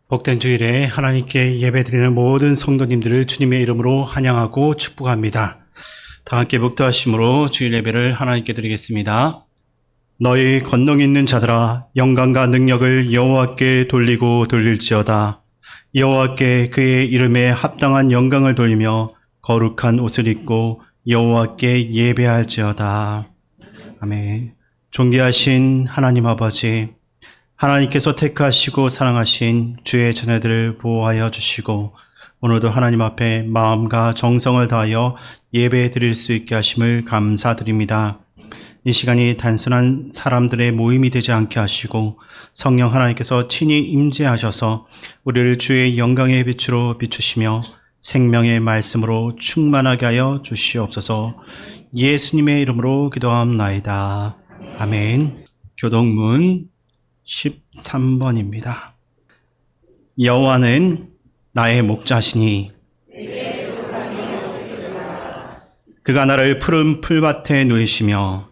복된 주일에 하나님께 예배드리는 모든 성도님들을 주님의 이름으로 환영하고 축복합니다. 다 함께 묵도하심으로 주일 예배를 하나님께 드리겠습니다. 너희 권능 있는 자들아, 영광과 능력을 여호와께 돌리고 돌릴지어다. 여호와께 그의 이름에 합당한 영광을 돌리며 거룩한 옷을 입고 여호와께 예배할지어다. 아멘. 존귀하신 하나님 아버지, 하나님께서 택하시고 사랑하신 주의 자녀들을 보호하여 주시고 오늘도 하나님 앞에 마음과 정성을 다하여 예배 드릴 수 있게 하심을 감사드립니다. 이 시간이 단순한 사람들의 모임이 되지 않게 하시고 성령 하나님께서 친히 임재하셔서 우리를 주의 영광의 빛으로 비추시며 생명의 말씀으로 충만하게 하여 주시옵소서. 예수님의 이름으로 기도합나이다. 아멘. 교동문 13번입니다. 여호와는 나의 목자시니 그가 나를 푸른 풀밭에 누이시며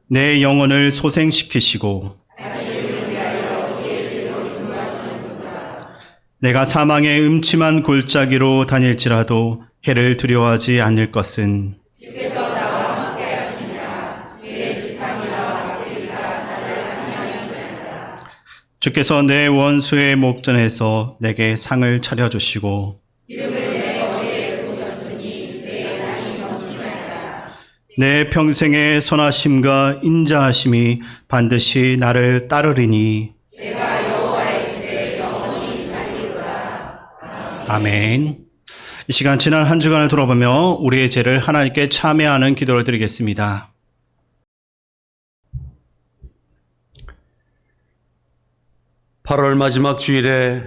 내 영혼을 소생시키시고 내가 사망의 음침한 골짜기로 다닐지라도 해를 두려워하지 않을 것은 주께서 내 원수의 목전에서 내게 상을 차려주시고 내 평생의 선하심과 인자하심이 반드시 나를 따르리니 아멘. 이 시간 지난 한 주간을 돌아보며 우리의 죄를 하나님께 참회하는 기도를 드리겠습니다. (8월) 마지막 주일에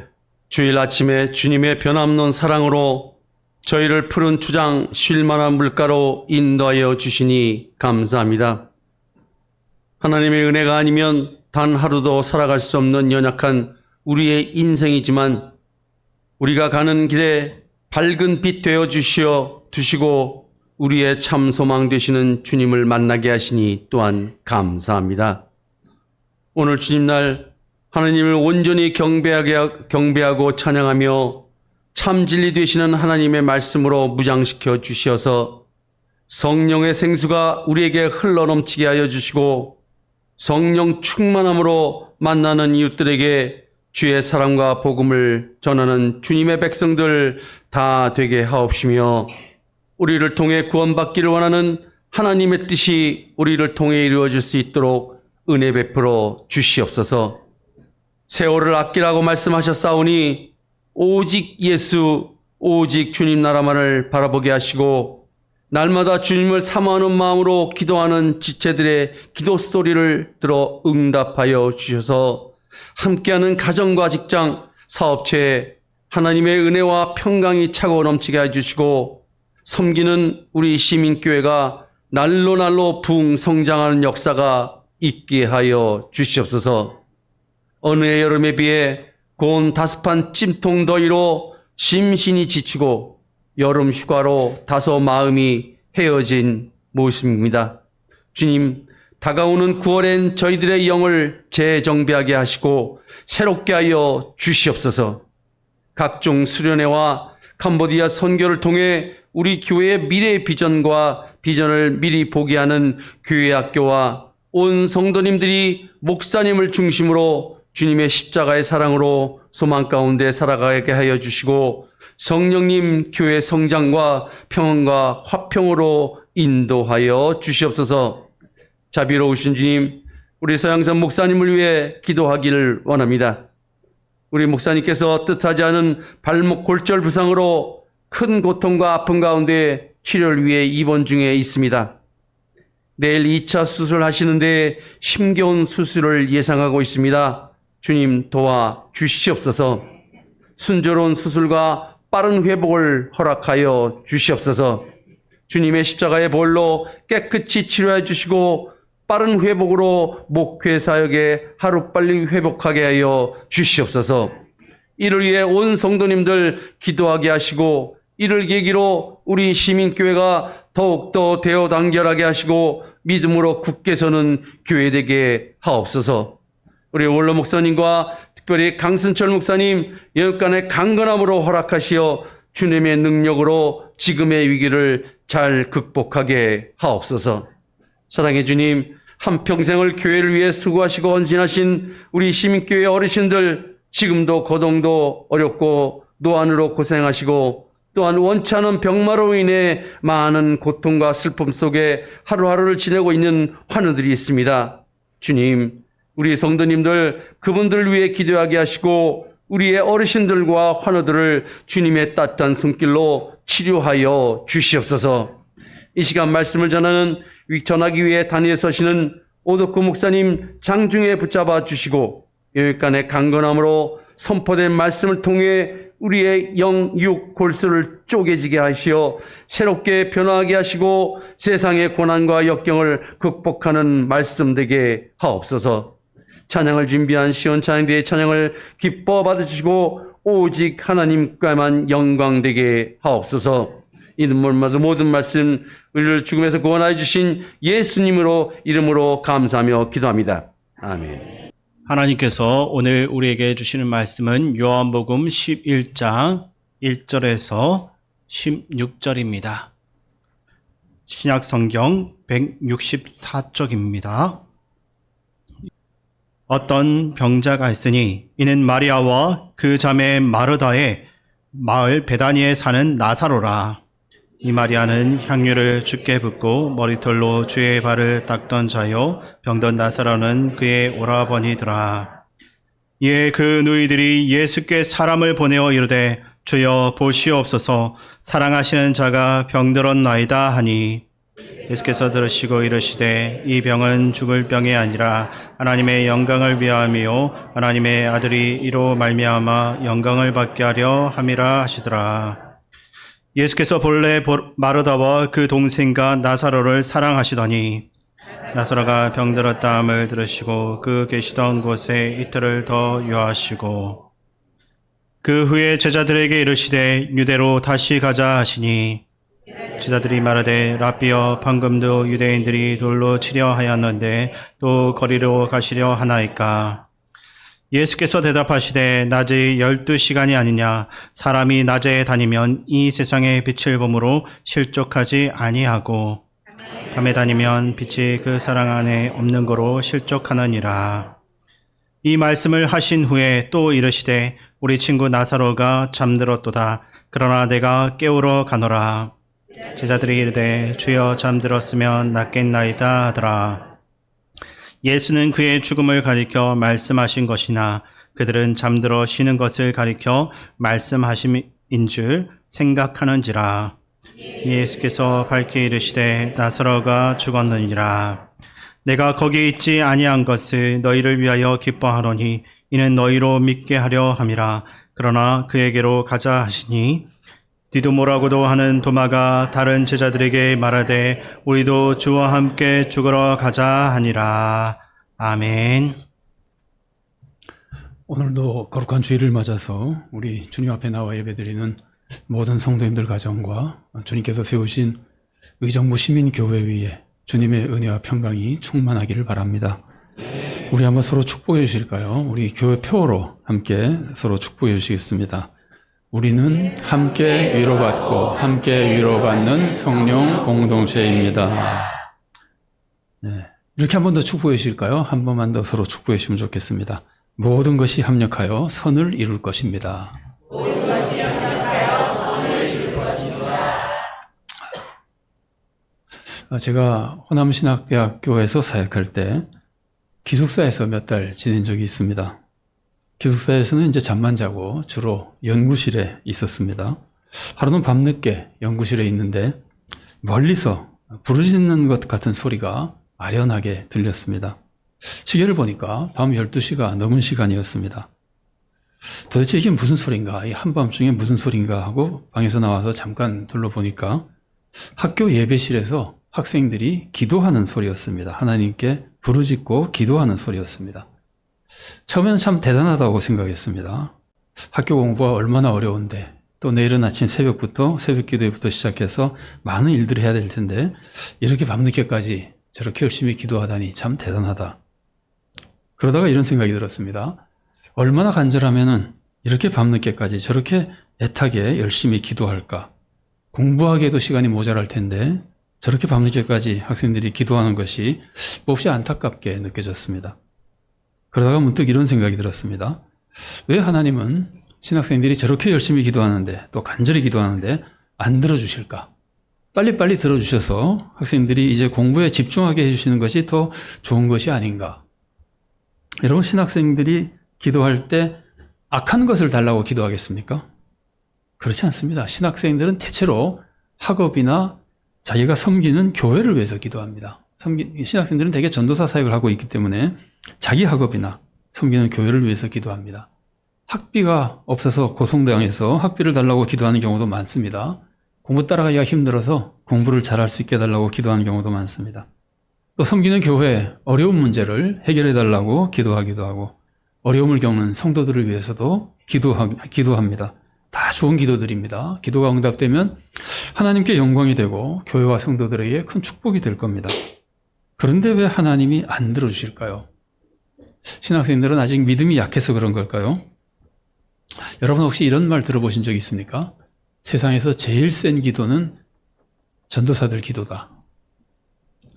주일 아침에 주님의 변함없는 사랑으로 저희를 푸른 추장 쉴만한 물가로 인도하여 주시니 감사합니다. 하나님의 은혜가 아니면 단 하루도 살아갈 수 없는 연약한 우리의 인생이지만 우리가 가는 길에 밝은 빛 되어 주시고 우리의 참 소망 되시는 주님을 만나게 하시니 또한 감사합니다. 오늘 주님날 하나님을 온전히 경배하고 찬양하며 참 진리 되시는 하나님의 말씀으로 무장시켜 주시어서 성령의 생수가 우리에게 흘러넘치게 하여 주시고 성령 충만함으로 만나는 이웃들에게 주의 사랑과 복음을 전하는 주님의 백성들 다 되게 하옵시며 우리를 통해 구원받기를 원하는 하나님의 뜻이 우리를 통해 이루어질 수 있도록 은혜 베풀어 주시옵소서. 세월을 아끼라고 말씀하셨사오니 오직 예수, 오직 주님 나라만을 바라보게 하시고 날마다 주님을 사모하는 마음으로 기도하는 지체들의 기도 소리를 들어 응답하여 주셔서 함께하는 가정과 직장, 사업체에 하나님의 은혜와 평강이 차고 넘치게 해주시고 섬기는 우리 시민교회가 날로 부흥 성장하는 역사가 있게 하여 주시옵소서. 어느 해 여름에 비해 고온 다습한 찜통 더위로 심신이 지치고 여름 휴가로 다소 마음이 헤어진 모습입니다. 주님, 다가오는 9월엔 저희들의 영을 재정비하게 하시고 새롭게 하여 주시옵소서. 각종 수련회와 캄보디아 선교를 통해 우리 교회의 미래의 비전을 미리 보게 하는 교회 학교와 온 성도님들이 목사님을 중심으로 주님의 십자가의 사랑으로 소망 가운데 살아가게 하여 주시고 성령님 교회 성장과 평안과 화평으로 인도하여 주시옵소서. 자비로우신 주님, 우리 서양선 목사님을 위해 기도하기를 원합니다. 우리 목사님께서 뜻하지 않은 발목 골절 부상으로 큰 고통과 아픔 가운데 치료를 위해 입원 중에 있습니다. 내일 2차 수술하시는데 힘겨운 수술을 예상하고 있습니다. 주님 도와 주시옵소서. 순조로운 수술과 빠른 회복을 허락하여 주시옵소서. 주님의 십자가의 보혈로 깨끗이 치료해 주시고 빠른 회복으로 목회 사역에 하루빨리 회복하게 하여 주시옵소서. 이를 위해 온 성도님들 기도하게 하시고 이를 계기로 우리 시민교회가 더욱더 대어 단결하게 하시고 믿음으로 굳게 서는 교회 되게 하옵소서. 우리 원로 목사님과 특별히 강순철 목사님 영육간의 강건함으로 허락하시어 주님의 능력으로 지금의 위기를 잘 극복하게 하옵소서. 사랑해 주님, 한평생을 교회를 위해 수고하시고 헌신하신 우리 시민교회 어르신들, 지금도 고동도 어렵고 노안으로 고생하시고 또한 원치 않은 병마로 인해 많은 고통과 슬픔 속에 하루하루를 지내고 있는 환우들이 있습니다. 주님, 우리 성도님들 그분들을 위해 기도하게 하시고 우리의 어르신들과 환우들을 주님의 따뜻한 손길로 치료하여 주시옵소서. 이 시간 말씀을 전하기 위해 단위에 서시는 오덕구 목사님 장중에 붙잡아 주시고 영육간의 강건함으로 선포된 말씀을 통해 우리의 영, 육, 골수를 쪼개지게 하시어 새롭게 변화하게 하시고 세상의 고난과 역경을 극복하는 말씀 되게 하옵소서. 찬양을 준비한 시온찬양대의 찬양을 기뻐 받으시고 오직 하나님께만 영광 되게 하옵소서. 이름으로 모든 말씀 우리를 죽음에서 구원하여 주신 예수님으로 이름으로 감사하며 기도합니다. 아멘. 하나님께서 오늘 우리에게 주시는 말씀은 요한복음 11장 1절에서 16절입니다. 신약성경 164쪽입니다. 어떤 병자가 있으니 이는 마리아와 그 자매 마르다의 마을 베다니에 사는 나사로라. 이 마리아는 향유를 주께 붓고 머리털로 주의 발을 닦던 자요 병든 나사로는 그의 오라버니더라. 이에 그 누이들이 예수께 사람을 보내어 이르되 주여 보시옵소서 사랑하시는 자가 병들었나이다 하니 예수께서 들으시고 이르시되 이 병은 죽을 병이 아니라 하나님의 영광을 위함이요 하나님의 아들이 이로 말미암아 영광을 받게 하려 함이라 하시더라. 예수께서 본래 마르다와 그 동생과 나사로를 사랑하시더니 나사로가 병들었다함을 들으시고 그 계시던 곳에 이틀을 더 유하시고 그 후에 제자들에게 이르시되 유대로 다시 가자 하시니 제자들이 말하되 라비여 방금도 유대인들이 돌로 치려 하였는데 또 거리로 가시려 하나이까. 예수께서 대답하시되 낮이 12시간이 아니냐. 사람이 낮에 다니면 이 세상의 빛을 보므로 실족하지 아니하고 밤에 다니면 빛이 그 사람 안에 없는 거로 실족하느니라. 이 말씀을 하신 후에 또 이르시되 우리 친구 나사로가 잠들었도다. 그러나 내가 깨우러 가노라. 제자들이 이르되 주여 잠들었으면 낫겠나이다 하더라. 예수는 그의 죽음을 가리켜 말씀하신 것이나 그들은 잠들어 쉬는 것을 가리켜 말씀하심인 줄 생각하는지라. 예수께서 밝히 이르시되 나사로가 죽었느니라. 내가 거기 있지 아니한 것을 너희를 위하여 기뻐하노니 이는 너희로 믿게 하려 함이라. 그러나 그에게로 가자 하시니 디도모라고도 하는 도마가 다른 제자들에게 말하되 우리도 주와 함께 죽으러 가자 하니라. 아멘. 오늘도 거룩한 주일을 맞아서 우리 주님 앞에 나와 예배드리는 모든 성도님들 가정과 주님께서 세우신 의정부 시민교회 위에 주님의 은혜와 평강이 충만하기를 바랍니다. 우리 한번 서로 축복해 주실까요? 우리 교회 표어로 함께 서로 축복해 주시겠습니다. 우리는 함께 위로받고 함께 위로받는 성령 공동체입니다. 네, 이렇게 한 번 더 축복해 주실까요? 한 번만 더 서로 축복해 주시면 좋겠습니다. 모든 것이 합력하여 선을 이룰 것입니다. 모든 것이 합력하여 선을 이룰 것입니다. 제가 호남신학대학교에서 사역할 때 기숙사에서 몇 달 지낸 적이 있습니다. 기숙사에서는 이제 잠만 자고 주로 연구실에 있었습니다. 하루는 밤늦게 연구실에 있는데 멀리서 부르짖는 것 같은 소리가 아련하게 들렸습니다. 시계를 보니까 밤 12시가 넘은 시간이었습니다. 도대체 이게 무슨 소린가? 이 한밤중에 무슨 소린가 하고 방에서 나와서 잠깐 둘러보니까 학교 예배실에서 학생들이 기도하는 소리였습니다. 하나님께 부르짖고 기도하는 소리였습니다. 처음에는 참 대단하다고 생각했습니다. 학교 공부가 얼마나 어려운데 또 내일은 아침 새벽 기도회부터 시작해서 많은 일들을 해야 될 텐데 이렇게 밤늦게까지 저렇게 열심히 기도하다니 참 대단하다. 그러다가 이런 생각이 들었습니다. 얼마나 간절하면은 이렇게 밤늦게까지 저렇게 애타게 열심히 기도할까? 공부하기에도 시간이 모자랄 텐데 저렇게 밤늦게까지 학생들이 기도하는 것이 몹시 안타깝게 느껴졌습니다. 그러다가 문득 이런 생각이 들었습니다. 왜 하나님은 신학생들이 저렇게 열심히 기도하는데 또 간절히 기도하는데 안 들어주실까? 빨리빨리 들어주셔서 학생들이 이제 공부에 집중하게 해주시는 것이 더 좋은 것이 아닌가? 여러분, 신학생들이 기도할 때 악한 것을 달라고 기도하겠습니까? 그렇지 않습니다. 신학생들은 대체로 학업이나 자기가 섬기는 교회를 위해서 기도합니다. 신학생들은 대개 전도사 사역을 하고 있기 때문에 자기 학업이나 섬기는 교회를 위해서 기도합니다. 학비가 없어서 고성당에서 학비를 달라고 기도하는 경우도 많습니다. 공부 따라가기가 힘들어서 공부를 잘할 수 있게 해달라고 기도하는 경우도 많습니다. 또 섬기는 교회 어려운 문제를 해결해 달라고 기도하기도 하고 어려움을 겪는 성도들을 위해서도 기도합니다. 다 좋은 기도들입니다. 기도가 응답되면 하나님께 영광이 되고 교회와 성도들에게 큰 축복이 될 겁니다. 그런데 왜 하나님이 안 들어주실까요? 신학생들은 아직 믿음이 약해서 그런 걸까요? 여러분 혹시 이런 말 들어보신 적 있습니까? 세상에서 제일 센 기도는 전도사들 기도다.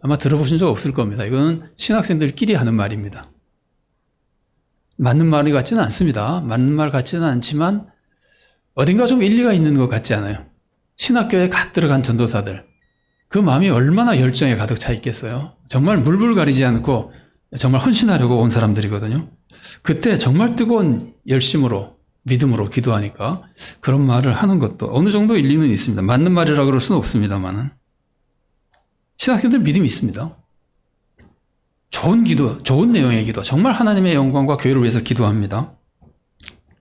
아마 들어보신 적 없을 겁니다. 이거는 신학생들끼리 하는 말입니다. 맞는 말 같지는 않습니다. 맞는 말 같지는 않지만 어딘가 좀 일리가 있는 것 같지 않아요? 신학교에 갓 들어간 전도사들, 그 마음이 얼마나 열정에 가득 차 있겠어요? 정말 물불 가리지 않고 정말 헌신하려고 온 사람들이거든요. 그때 정말 뜨거운 열심으로 믿음으로 기도하니까 그런 말을 하는 것도 어느 정도 일리는 있습니다. 맞는 말이라 그럴 수는 없습니다만은 신학생들 믿음이 있습니다. 좋은 기도, 좋은 내용의 기도, 정말 하나님의 영광과 교회를 위해서 기도합니다.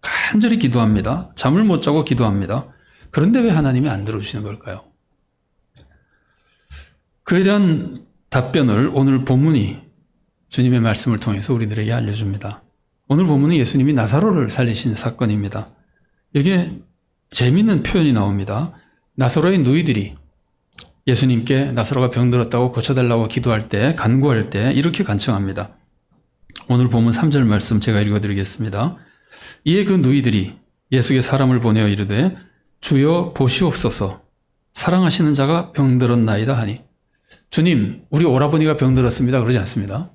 간절히 기도합니다. 잠을 못 자고 기도합니다. 그런데 왜 하나님이 안 들어주시는 걸까요? 그에 대한 답변을 오늘 본문이 주님의 말씀을 통해서 우리들에게 알려줍니다. 오늘 본문은 예수님이 나사로를 살리신 사건입니다. 여기에 재미있는 표현이 나옵니다. 나사로의 누이들이 예수님께 나사로가 병들었다고 고쳐달라고 기도할 때, 간구할 때 이렇게 간청합니다. 오늘 본문 3절 말씀 제가 읽어드리겠습니다. 이에 그 누이들이 예수께 사람을 보내어 이르되 주여 보시옵소서 사랑하시는 자가 병들었나이다 하니, 주님 우리 오라버니가 병들었습니다 그러지 않습니다.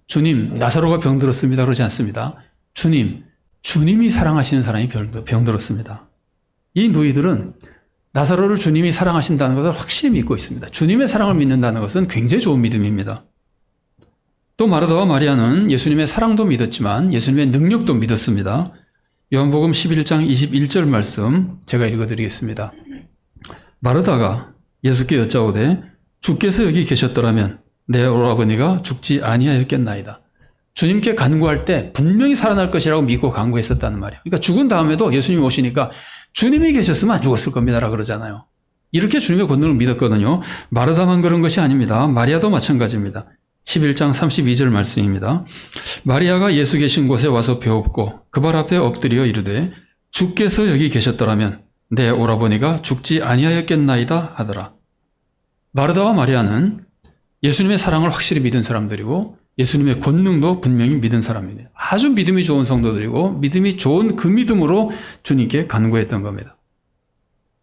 주님 나사로가 병들었습니다 그러지 않습니다. 주님이 사랑하시는 사람이 병들었습니다. 이 누이들은 나사로를 주님이 사랑하신다는 것을 확실히 믿고 있습니다. 주님의 사랑을 믿는다는 것은 굉장히 좋은 믿음입니다. 또 마르다와 마리아는 예수님의 사랑도 믿었지만 예수님의 능력도 믿었습니다. 요한복음 11장 21절 말씀 제가 읽어드리겠습니다. 마르다가 예수께 여짜오되 주께서 여기 계셨더라면 내 오라버니가 죽지 아니하였겠나이다. 주님께 간구할 때 분명히 살아날 것이라고 믿고 간구했었다는 말이에요. 그러니까 죽은 다음에도 예수님이 오시니까 주님이 계셨으면 안 죽었을 겁니다라 그러잖아요. 이렇게 주님의 권능을 믿었거든요. 마르다만 그런 것이 아닙니다. 마리아도 마찬가지입니다. 11장 32절 말씀입니다. 마리아가 예수 계신 곳에 와서 배웠고 그 발 앞에 엎드려 이르되 주께서 여기 계셨더라면 내 오라버니가 죽지 아니하였겠나이다 하더라. 마르다와 마리아는 예수님의 사랑을 확실히 믿은 사람들이고 예수님의 권능도 분명히 믿은 사람이에요. 아주 믿음이 좋은 성도들이고 믿음이 좋은 그 믿음으로 주님께 간구했던 겁니다.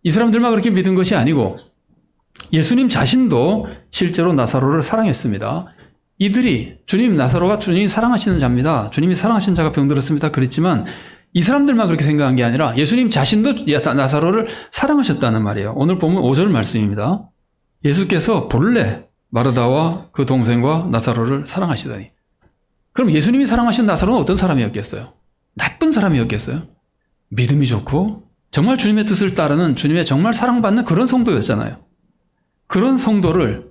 이 사람들만 그렇게 믿은 것이 아니고 예수님 자신도 실제로 나사로를 사랑했습니다. 이들이 나사로가 주님이 사랑하시는 자입니다. 주님이 사랑하시는 자가 병들었습니다. 그랬지만 이 사람들만 그렇게 생각한 게 아니라 예수님 자신도 나사로를 사랑하셨다는 말이에요. 오늘 보면 5절 말씀입니다. 예수께서 본래 마르다와 그 동생과 나사로를 사랑하시더니, 그럼 예수님이 사랑하신 나사로는 어떤 사람이었겠어요? 나쁜 사람이었겠어요? 믿음이 좋고 정말 주님의 뜻을 따르는 주님의 정말 사랑받는 그런 성도였잖아요. 그런 성도를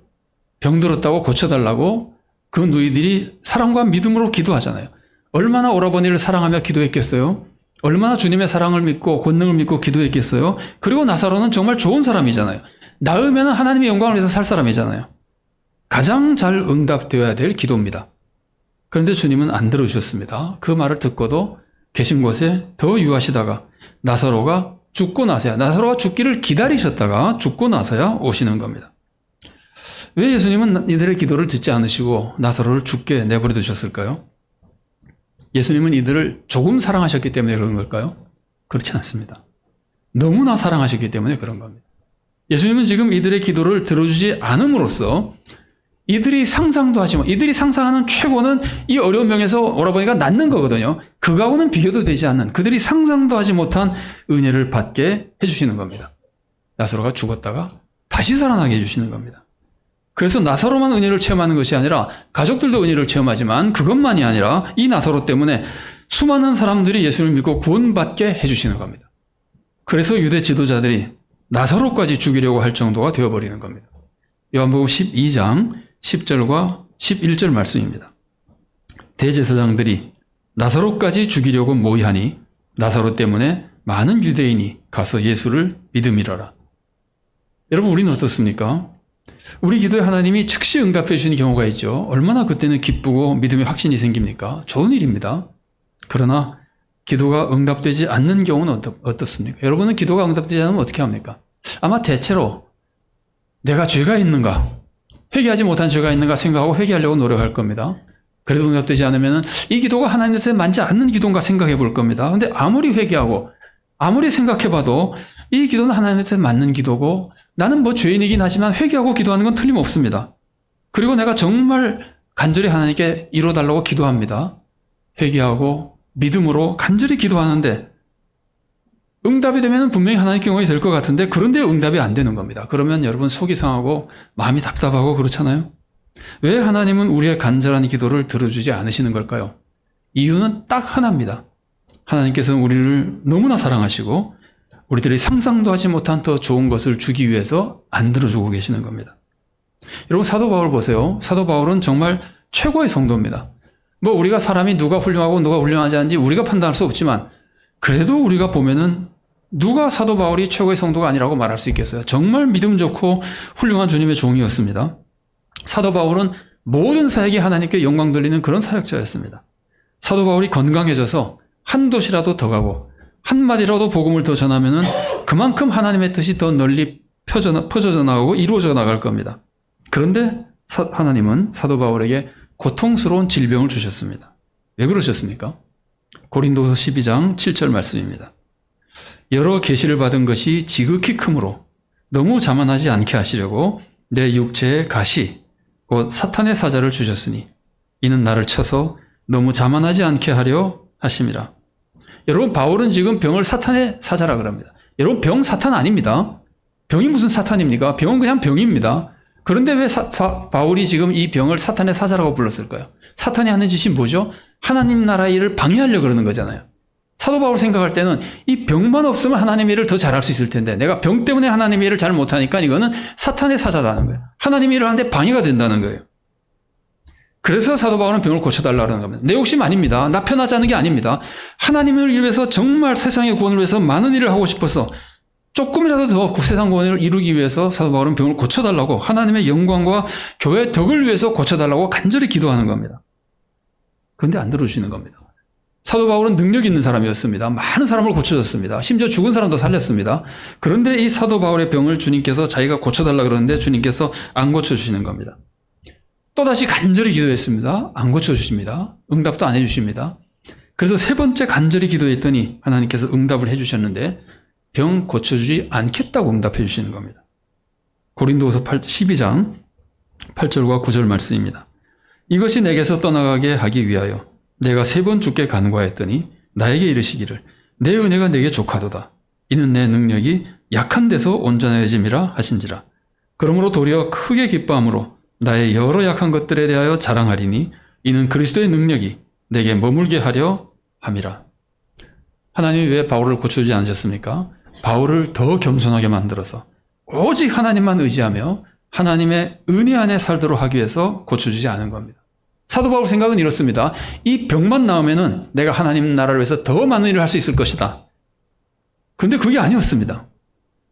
병들었다고 고쳐달라고 그 누이들이 사랑과 믿음으로 기도하잖아요. 얼마나 오라버니를 사랑하며 기도했겠어요? 얼마나 주님의 사랑을 믿고 권능을 믿고 기도했겠어요? 그리고 나사로는 정말 좋은 사람이잖아요. 나으면 하나님의 영광을 위해서 살 사람이잖아요. 가장 잘 응답되어야 될 기도입니다. 그런데 주님은 안 들어주셨습니다. 그 말을 듣고도 계신 곳에 더 유하시다가 나사로가 죽고 나서야, 나사로가 죽기를 기다리셨다가 죽고 나서야 오시는 겁니다. 왜 예수님은 이들의 기도를 듣지 않으시고 나사로를 죽게 내버려 두셨을까요? 예수님은 이들을 조금 사랑하셨기 때문에 그런 걸까요? 그렇지 않습니다. 너무나 사랑하셨기 때문에 그런 겁니다. 예수님은 지금 이들의 기도를 들어주지 않음으로써 이들이 상상도 하지 못, 이들이 상상하는 최고는 이 어려운 병에서 오라버니가 낫는 거거든요. 그거하고는 비교도 되지 않는, 그들이 상상도 하지 못한 은혜를 받게 해주시는 겁니다. 나사로가 죽었다가 다시 살아나게 해주시는 겁니다. 그래서 나사로만 은혜를 체험하는 것이 아니라 가족들도 은혜를 체험하지만 그것만이 아니라 이 나사로 때문에 수많은 사람들이 예수를 믿고 구원받게 해주시는 겁니다. 그래서 유대 지도자들이 나사로까지 죽이려고 할 정도가 되어버리는 겁니다. 요한복음 12장 10절과 11절 말씀입니다. 대제사장들이 나사로까지 죽이려고 모의하니 나사로 때문에 많은 유대인이 가서 예수를 믿음이라라. 여러분, 우리는 어떻습니까? 우리 기도에 하나님이 즉시 응답해 주시는 경우가 있죠. 얼마나 그때는 기쁘고 믿음의 확신이 생깁니까? 좋은 일입니다. 그러나 기도가 응답되지 않는 경우는 어떻습니까? 여러분은 기도가 응답되지 않으면 어떻게 합니까? 아마 대체로 내가 죄가 있는가, 회개하지 못한 죄가 있는가 생각하고 회개하려고 노력할 겁니다. 그래도 응답되지 않으면 이 기도가 하나님 뜻에 맞지 않는 기도인가 생각해 볼 겁니다. 그런데 아무리 회개하고 아무리 생각해 봐도 이 기도는 하나님 뜻에 맞는 기도고 나는 뭐 죄인이긴 하지만 회개하고 기도하는 건 틀림없습니다. 그리고 내가 정말 간절히 하나님께 이뤄달라고 기도합니다. 회개하고 믿음으로 간절히 기도하는데 응답이 되면 분명히 하나님께 영광이 될 것 같은데 그런데 응답이 안 되는 겁니다. 그러면 여러분 속이 상하고 마음이 답답하고 그렇잖아요. 왜 하나님은 우리의 간절한 기도를 들어주지 않으시는 걸까요? 이유는 딱 하나입니다. 하나님께서는 우리를 너무나 사랑하시고 우리들이 상상도 하지 못한 더 좋은 것을 주기 위해서 안 들어주고 계시는 겁니다. 여러분, 사도 바울 보세요. 사도 바울은 정말 최고의 성도입니다. 뭐 우리가 사람이 누가 훌륭하고 누가 훌륭하지 않은지 우리가 판단할 수 없지만 그래도 우리가 보면은 누가 사도 바울이 최고의 성도가 아니라고 말할 수 있겠어요? 정말 믿음 좋고 훌륭한 주님의 종이었습니다. 사도 바울은 모든 사역이 하나님께 영광 돌리는 그런 사역자였습니다. 사도 바울이 건강해져서 한 도시라도 더 가고 한마디라도 복음을 더 전하면은 그만큼 하나님의 뜻이 더 널리 퍼져져 나가고 이루어져 나갈 겁니다. 그런데 하나님은 사도 바울에게 고통스러운 질병을 주셨습니다. 왜 그러셨습니까? 고린도서 12장 7절 말씀입니다. 여러 계시를 받은 것이 지극히 크므로 너무 자만하지 않게 하시려고 내 육체에 가시 곧 사탄의 사자를 주셨으니 이는 나를 쳐서 너무 자만하지 않게 하려 하심이라. 여러분, 바울은 지금 병을 사탄의 사자라 그럽니다. 여러분, 병 사탄 아닙니다. 병이 무슨 사탄입니까? 병은 그냥 병입니다. 그런데 왜 바울이 지금 이 병을 사탄의 사자라고 불렀을까요? 사탄이 하는 짓이 뭐죠? 하나님 나라 일을 방해하려고 그러는 거잖아요. 사도 바울 생각할 때는 이 병만 없으면 하나님 일을 더 잘할 수 있을 텐데 내가 병 때문에 하나님 일을 잘 못하니까 이거는 사탄의 사자다는 거예요. 하나님 일을 하는데 방해가 된다는 거예요. 그래서 사도 바울은 병을 고쳐달라고 하는 겁니다. 내 욕심 아닙니다. 나 편하지 않은 게 아닙니다. 하나님을 위해서 정말 세상의 구원을 위해서 많은 일을 하고 싶어서 조금이라도 더 세상 구원을 이루기 위해서 사도 바울은 병을 고쳐달라고 하나님의 영광과 교회의 덕을 위해서 고쳐달라고 간절히 기도하는 겁니다. 그런데 안 들어주시는 겁니다. 사도 바울은 능력 있는 사람이었습니다. 많은 사람을 고쳐줬습니다. 심지어 죽은 사람도 살렸습니다. 그런데 이 사도 바울의 병을 주님께서 자기가 고쳐달라고 그러는데 주님께서 안 고쳐주시는 겁니다. 또다시 간절히 기도했습니다. 안 고쳐주십니다. 응답도 안 해주십니다. 그래서 세 번째 간절히 기도했더니 하나님께서 응답을 해주셨는데 병 고쳐주지 않겠다고 응답해 주시는 겁니다. 고린도후서 12장 8절과 9절 말씀입니다. 이것이 내게서 떠나가게 하기 위하여 내가 3번 주께 간구하였더니 나에게 이르시기를 내 은혜가 내게 족하도다. 이는 내 능력이 약한 데서 온전해짐이라 하신지라. 그러므로 도리어 크게 기뻐함으로 나의 여러 약한 것들에 대하여 자랑하리니 이는 그리스도의 능력이 내게 머물게 하려 함이라. 하나님이 왜 바울을 고쳐주지 않으셨습니까? 바울을 더 겸손하게 만들어서 오직 하나님만 의지하며 하나님의 은혜 안에 살도록 하기 위해서 고쳐주지 않은 겁니다. 사도 바울 생각은 이렇습니다. 이 병만 나오면은 내가 하나님 나라를 위해서 더 많은 일을 할 수 있을 것이다. 그런데 그게 아니었습니다.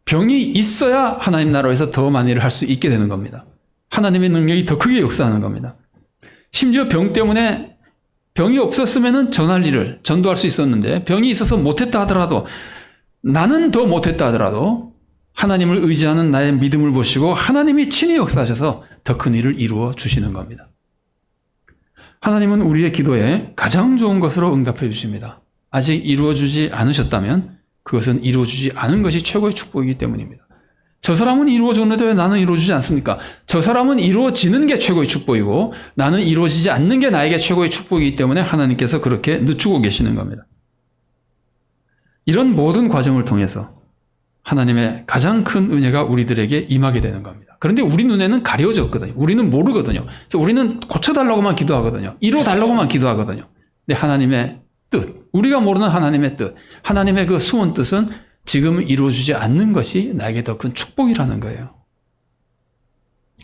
병이 있어야 하나님 나라를 위해서 더 많은 일을 할 수 있게 되는 겁니다. 하나님의 능력이 더 크게 역사하는 겁니다. 심지어 병 때문에 병이 없었으면 전할 일을 전도할 수 있었는데 병이 있어서 못했다 하더라도 나는 더 못했다 하더라도 하나님을 의지하는 나의 믿음을 보시고 하나님이 친히 역사하셔서 더 큰 일을 이루어 주시는 겁니다. 하나님은 우리의 기도에 가장 좋은 것으로 응답해 주십니다. 아직 이루어주지 않으셨다면 그것은 이루어주지 않은 것이 최고의 축복이기 때문입니다. 저 사람은 이루어줬는데 왜 나는 이루어주지 않습니까? 저 사람은 이루어지는 게 최고의 축복이고 나는 이루어지지 않는 게 나에게 최고의 축복이기 때문에 하나님께서 그렇게 늦추고 계시는 겁니다. 이런 모든 과정을 통해서 하나님의 가장 큰 은혜가 우리들에게 임하게 되는 겁니다. 그런데 우리 눈에는 가려졌거든요. 우리는 모르거든요. 그래서 우리는 고쳐달라고만 기도하거든요. 이루어달라고만 기도하거든요. 근데 하나님의 뜻, 우리가 모르는 하나님의 뜻, 하나님의 그 숨은 뜻은 지금 이루어지지 않는 것이 나에게 더 큰 축복이라는 거예요.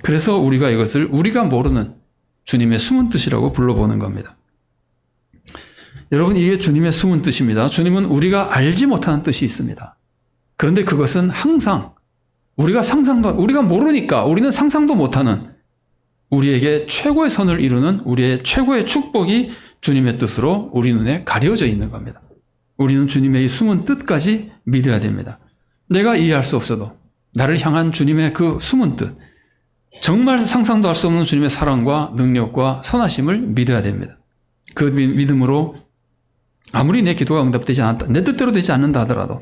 그래서 우리가 이것을 우리가 모르는 주님의 숨은 뜻이라고 불러보는 겁니다. 여러분, 이게 주님의 숨은 뜻입니다. 주님은 우리가 알지 못하는 뜻이 있습니다. 그런데 그것은 항상 우리가 모르니까 우리는 상상도 못하는 우리에게 최고의 선을 이루는 우리의 최고의 축복이 주님의 뜻으로 우리 눈에 가려져 있는 겁니다. 우리는 주님의 이 숨은 뜻까지 믿어야 됩니다. 내가 이해할 수 없어도 나를 향한 주님의 그 숨은 뜻, 정말 상상도 할 수 없는 주님의 사랑과 능력과 선하심을 믿어야 됩니다. 그 믿음으로 아무리 내 기도가 응답되지 않았다, 내 뜻대로 되지 않는다 하더라도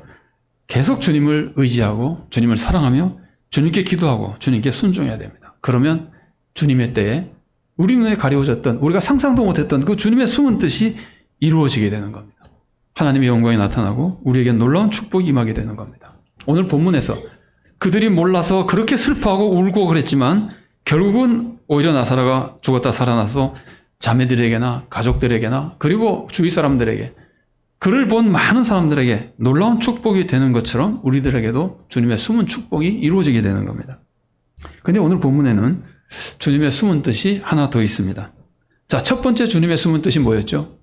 계속 주님을 의지하고 주님을 사랑하며 주님께 기도하고 주님께 순종해야 됩니다. 그러면 주님의 때에 우리 눈에 가려워졌던, 우리가 상상도 못했던 그 주님의 숨은 뜻이 이루어지게 되는 겁니다. 하나님의 영광이 나타나고 우리에게 놀라운 축복이 임하게 되는 겁니다. 오늘 본문에서 그들이 몰라서 그렇게 슬퍼하고 울고 그랬지만 결국은 오히려 나사로가 죽었다 살아나서 자매들에게나 가족들에게나 그리고 주위 사람들에게, 그를 본 많은 사람들에게 놀라운 축복이 되는 것처럼 우리들에게도 주님의 숨은 축복이 이루어지게 되는 겁니다. 그런데 오늘 본문에는 주님의 숨은 뜻이 하나 더 있습니다. 자, 첫 번째 주님의 숨은 뜻이 뭐였죠?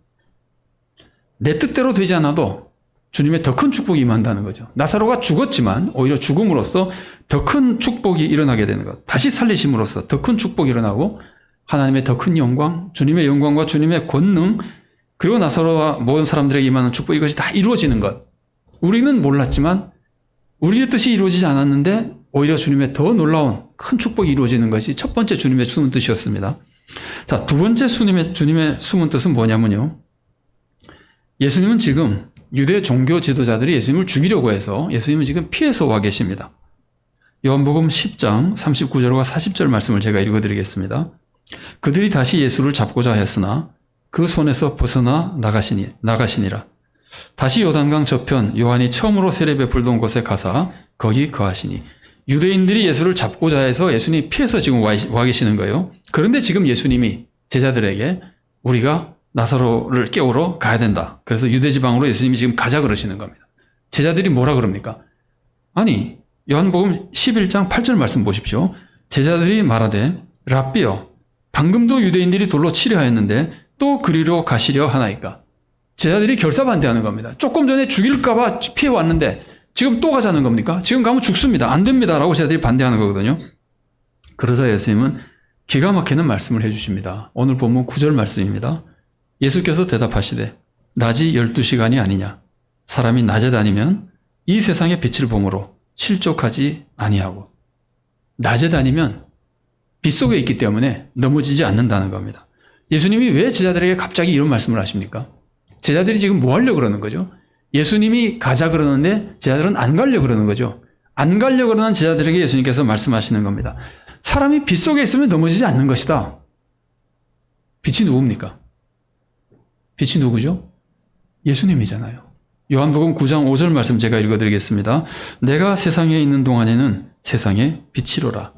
내 뜻대로 되지 않아도 주님의 더 큰 축복이 임한다는 거죠. 나사로가 죽었지만 오히려 죽음으로써 더 큰 축복이 일어나게 되는 것. 다시 살리심으로써 더 큰 축복이 일어나고 하나님의 더 큰 영광, 주님의 영광과 주님의 권능, 그리고 나사로와 모든 사람들에게 임하는 축복, 이것이 다 이루어지는 것. 우리는 몰랐지만 우리의 뜻이 이루어지지 않았는데 오히려 주님의 더 놀라운 큰 축복이 이루어지는 것이 첫 번째 주님의 숨은 뜻이었습니다. 자, 두 번째 주님의 숨은 뜻은 뭐냐면요. 예수님은 지금 유대 종교 지도자들이 예수님을 죽이려고 해서 예수님은 지금 피해서 와 계십니다. 요한복음 10장 39절과 40절 말씀을 제가 읽어드리겠습니다. 그들이 다시 예수를 잡고자 했으나 그 손에서 벗어나 나가시니라. 다시 요단강 저편 요한이 처음으로 세례 베풀던 곳에 가사 거기 거하시니. 유대인들이 예수를 잡고자 해서 예수님이 피해서 지금 와 계시는 거예요. 그런데 지금 예수님이 제자들에게 우리가 나사로를 깨우러 가야 된다. 그래서 유대지방으로 예수님이 지금 가자 그러시는 겁니다. 제자들이 뭐라 그럽니까? 아니, 요한복음 11장 8절 말씀 보십시오. 제자들이 말하되 랍비여, 방금도 유대인들이 돌로 치려 하였는데 또 그리로 가시려 하나이까. 제자들이 결사반대하는 겁니다. 조금 전에 죽일까 봐 피해 왔는데 지금 또 가자는 겁니까? 지금 가면 죽습니다. 안 됩니다. 라고 제자들이 반대하는 거거든요. 그러자 예수님은 기가 막히는 말씀을 해주십니다. 오늘 본문 9절 말씀입니다. 예수께서 대답하시되 낮이 12시간이 아니냐. 사람이 낮에 다니면 이 세상의 빛을 보므로 실족하지 아니하고. 낮에 다니면 빛 속에 있기 때문에 넘어지지 않는다는 겁니다. 예수님이 왜 제자들에게 갑자기 이런 말씀을 하십니까? 제자들이 지금 뭐 하려고 그러는 거죠? 예수님이 가자 그러는데 제자들은 안 가려고 그러는 거죠. 안 가려고 그러는 제자들에게 예수님께서 말씀하시는 겁니다. 사람이 빛 속에 있으면 넘어지지 않는 것이다. 빛이 누굽니까? 빛이 누구죠? 예수님이잖아요. 요한복음 9장 5절 말씀 제가 읽어드리겠습니다. 내가 세상에 있는 동안에는 세상의 빛이로라.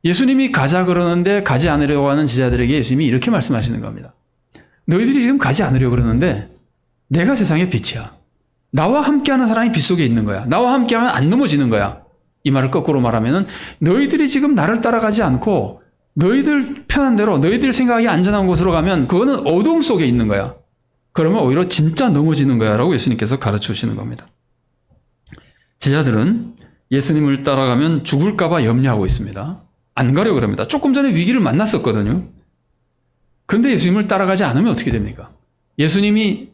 예수님이 가자 그러는데 가지 않으려고 하는 제자들에게 예수님이 이렇게 말씀하시는 겁니다. 너희들이 지금 가지 않으려고 그러는데 내가 세상의 빛이야. 나와 함께하는 사람이 빛 속에 있는 거야. 나와 함께하면 안 넘어지는 거야. 이 말을 거꾸로 말하면은 너희들이 지금 나를 따라가지 않고 너희들 편한 대로 너희들 생각이 안전한 곳으로 가면 그거는 어둠 속에 있는 거야. 그러면 오히려 진짜 넘어지는 거야 라고 예수님께서 가르쳐 주시는 겁니다. 제자들은 예수님을 따라가면 죽을까 봐 염려하고 있습니다. 안 가려고 그럽니다. 조금 전에 위기를 만났었거든요. 그런데 예수님을 따라가지 않으면 어떻게 됩니까? 예수님이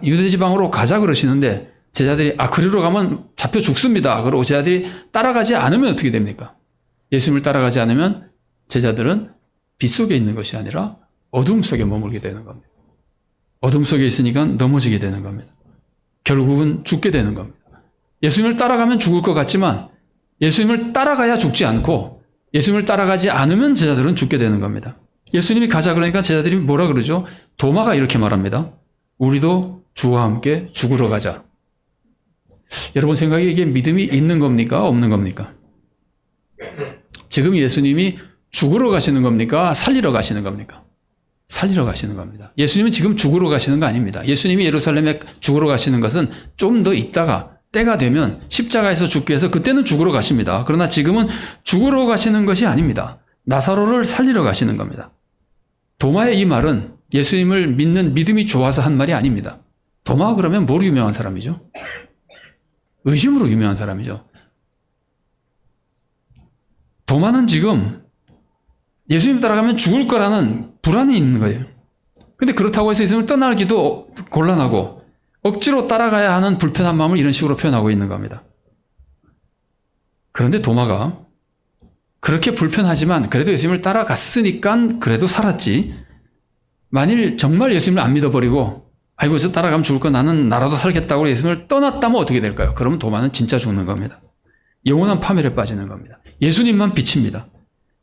유대지방으로 가자 그러시는데 제자들이 그리로 가면 잡혀 죽습니다. 그러고 제자들이 따라가지 않으면 어떻게 됩니까? 예수님을 따라가지 않으면 제자들은 빛 속에 있는 것이 아니라 어둠 속에 머물게 되는 겁니다. 어둠 속에 있으니까 넘어지게 되는 겁니다. 결국은 죽게 되는 겁니다. 예수님을 따라가면 죽을 것 같지만 예수님을 따라가야 죽지 않고 예수님을 따라가지 않으면 제자들은 죽게 되는 겁니다. 예수님이 가자 그러니까 제자들이 뭐라 그러죠? 도마가 이렇게 말합니다. 우리도 주와 함께 죽으러 가자. 여러분 생각에 이게 믿음이 있는 겁니까? 없는 겁니까? 지금 예수님이 죽으러 가시는 겁니까? 살리러 가시는 겁니까? 살리러 가시는 겁니다. 예수님은 지금 죽으러 가시는 거 아닙니다. 예수님이 예루살렘에 죽으러 가시는 것은 좀 더 있다가 때가 되면 십자가에서 죽기 위해서 그때는 죽으러 가십니다. 그러나 지금은 죽으러 가시는 것이 아닙니다. 나사로를 살리러 가시는 겁니다. 도마의 이 말은 예수님을 믿는 믿음이 좋아서 한 말이 아닙니다. 도마 그러면 뭐로 유명한 사람이죠? 의심으로 유명한 사람이죠. 도마는 지금 예수님 따라가면 죽을 거라는 불안이 있는 거예요. 근데 그렇다고 해서 예수님을 떠나기도 곤란하고 억지로 따라가야 하는 불편한 마음을 이런 식으로 표현하고 있는 겁니다. 그런데 도마가 그렇게 불편하지만 그래도 예수님을 따라갔으니까 그래도 살았지. 만일 정말 예수님을 안 믿어버리고 아이고 저 따라가면 죽을 거 나는 나라도 살겠다고 예수님을 떠났다면 어떻게 될까요? 그러면 도마는 진짜 죽는 겁니다. 영원한 파멸에 빠지는 겁니다. 예수님만 빛입니다.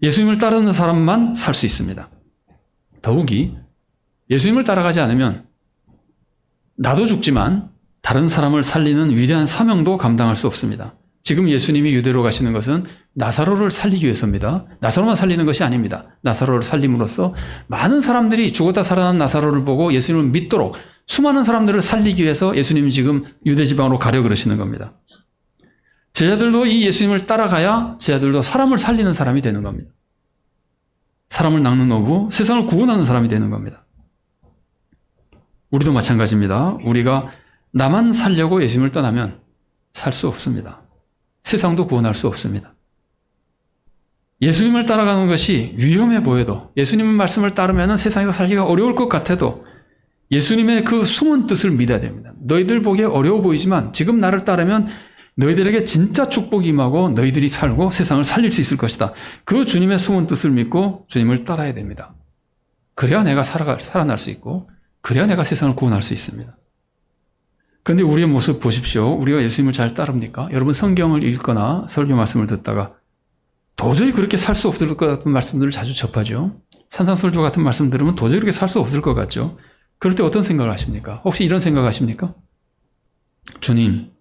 예수님을 따르는 사람만 살 수 있습니다. 더욱이 예수님을 따라가지 않으면 나도 죽지만 다른 사람을 살리는 위대한 사명도 감당할 수 없습니다. 지금 예수님이 유대로 가시는 것은 나사로를 살리기 위해서입니다. 나사로만 살리는 것이 아닙니다. 나사로를 살림으로써 많은 사람들이 죽었다 살아난 나사로를 보고 예수님을 믿도록 수많은 사람들을 살리기 위해서 예수님이 지금 유대 지방으로 가려 그러시는 겁니다. 제자들도 이 예수님을 따라가야 제자들도 사람을 살리는 사람이 되는 겁니다. 사람을 낚는 어부, 세상을 구원하는 사람이 되는 겁니다. 우리도 마찬가지입니다. 우리가 나만 살려고 예수님을 떠나면 살 수 없습니다. 세상도 구원할 수 없습니다. 예수님을 따라가는 것이 위험해 보여도 예수님의 말씀을 따르면 세상에서 살기가 어려울 것 같아도 예수님의 그 숨은 뜻을 믿어야 됩니다. 너희들 보기에 어려워 보이지만 지금 나를 따르면 너희들에게 진짜 축복이 임하고 너희들이 살고 세상을 살릴 수 있을 것이다. 그 주님의 숨은 뜻을 믿고 주님을 따라야 됩니다. 그래야 내가 살아날 수 있고 그래야 내가 세상을 구원할 수 있습니다. 그런데 우리의 모습 보십시오. 우리가 예수님을 잘 따릅니까? 여러분 성경을 읽거나 설교 말씀을 듣다가 도저히 그렇게 살 수 없을 것 같은 말씀들을 자주 접하죠. 산상설교 같은 말씀 들으면 도저히 그렇게 살 수 없을 것 같죠. 그럴 때 어떤 생각을 하십니까? 혹시 이런 생각 하십니까? 주님,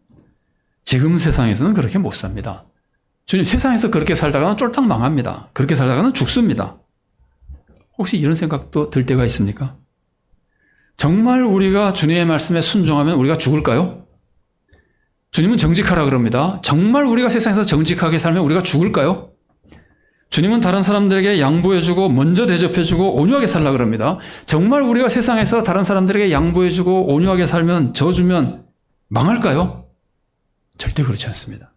지금 세상에서는 그렇게 못 삽니다. 주님, 세상에서 그렇게 살다가는 쫄딱 망합니다. 그렇게 살다가는 죽습니다. 혹시 이런 생각도 들 때가 있습니까? 정말 우리가 주님의 말씀에 순종하면 우리가 죽을까요? 주님은 정직하라 그럽니다. 정말 우리가 세상에서 정직하게 살면 우리가 죽을까요? 주님은 다른 사람들에게 양보해주고 먼저 대접해주고 온유하게 살라 그럽니다. 정말 우리가 세상에서 다른 사람들에게 양보해주고 온유하게 살면 져주면 망할까요? 절대 그렇지 않습니다.